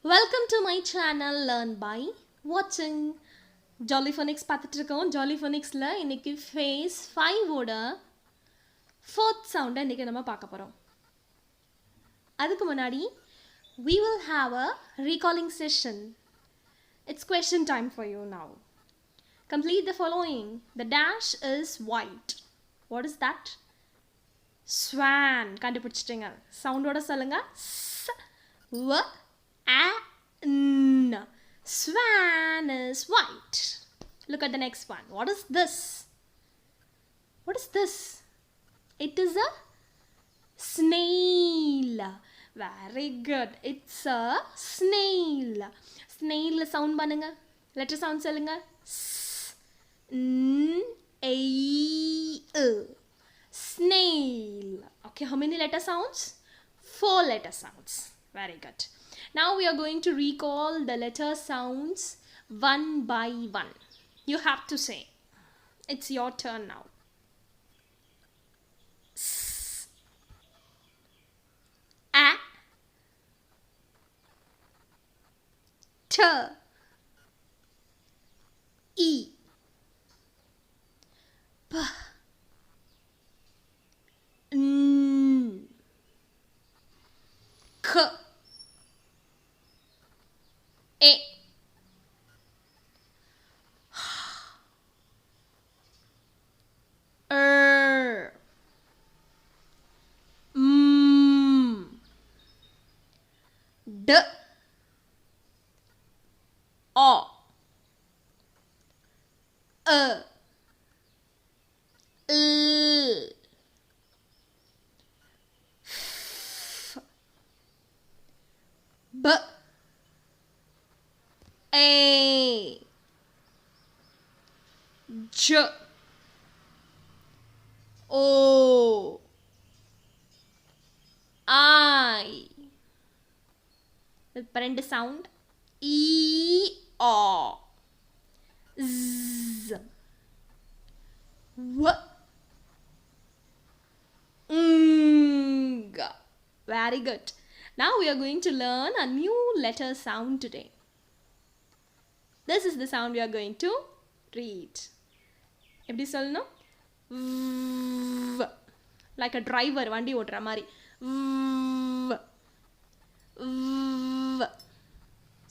Welcome to my channel Learn by Watching. Jolly Phonics பார்த்துட்டு இருக்கோம். Jolly Phonicsல இன்னைக்கு phase 5 ஓட fourth sound இன்னைக்கு நம்ம பார்க்க போறோம். அதுக்கு முன்னாடி we will have a recalling session. It's question time for you now. Complete the following. The dash is white. What is that? Swan. கண்டுபிடிச்சிட்டீங்க. சவுண்டோட சொல்லுங்க. S W A N. Swan is white. Look at the next one. What is this? What is this? It is a snail. Very good. It's a snail. Snail sound பண்ணுங்க. Letter sound சொல்லுங்க. S N A L. Snail. Okay, how many letter sounds? 4 letter sounds. Very good. Now we are going to recall the letter sounds one by one. You have to say. It's your turn now. S A T E P N K A R M D O L F B A J O I. The parent sound E O Z W Ng. Very good. Now we are going to learn a new letter sound today. This is the sound we are going to read. எப்படி சொல்லணும்? Like a driver வண்டி ஓட்டுற மாதிரி.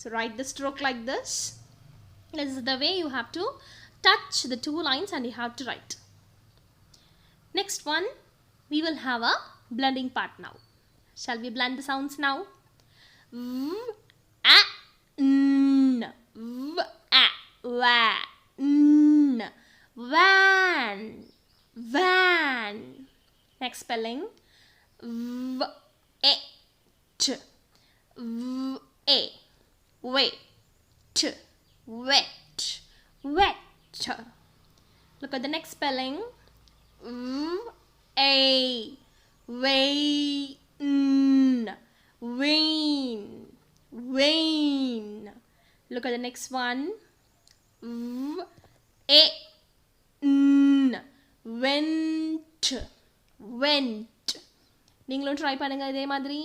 So write the stroke like this. This is the way you have to touch the two lines and you have to write. Next one, we will have a blending part now. Shall we blend the sounds now? V A N V A Va N Van. Van. Next spelling V A T V A Wait Wet Wet. Look at the next spelling V A Vain Vain Vain. Look at the next one V A N Went Went. நீங்களும் try பண்ணுங்க இதே மாதிரி.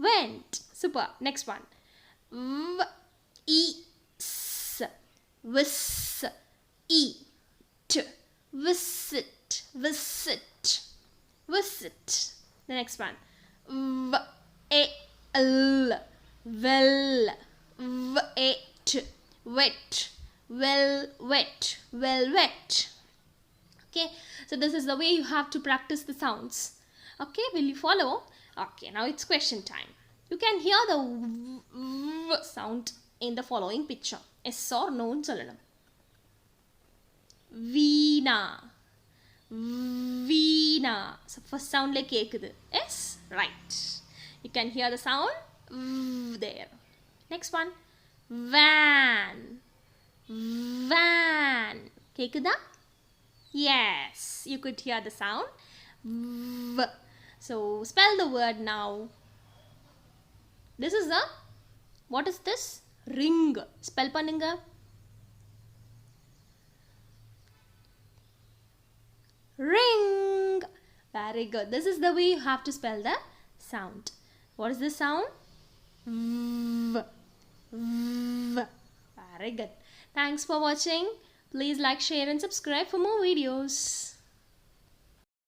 Went. Super. Next one V E S Vis Eat Visit Visit Visit. The next one V A L Well Wet Wet Well Wet Well Wet. Okay, so this is the way you have to practice the sounds. Okay, will you follow? Okay, now it's question time. You can hear the v sound in the following picture. Yes or no ன்னு சொல்லணும். Veena Veena. So first sound like கேக்குது. Yes, right. You can hear the sound there. Next one van Van. கேக்குதா? Yes, you could hear the sound V. So spell the word now. This is a, what is this? Ring. Spell பண்ணுங்க. Ring. Very good. This is the way you have to spell the sound. What is the sound? V. V. Very good. Thanks for watching. Please like, share and subscribe for more videos.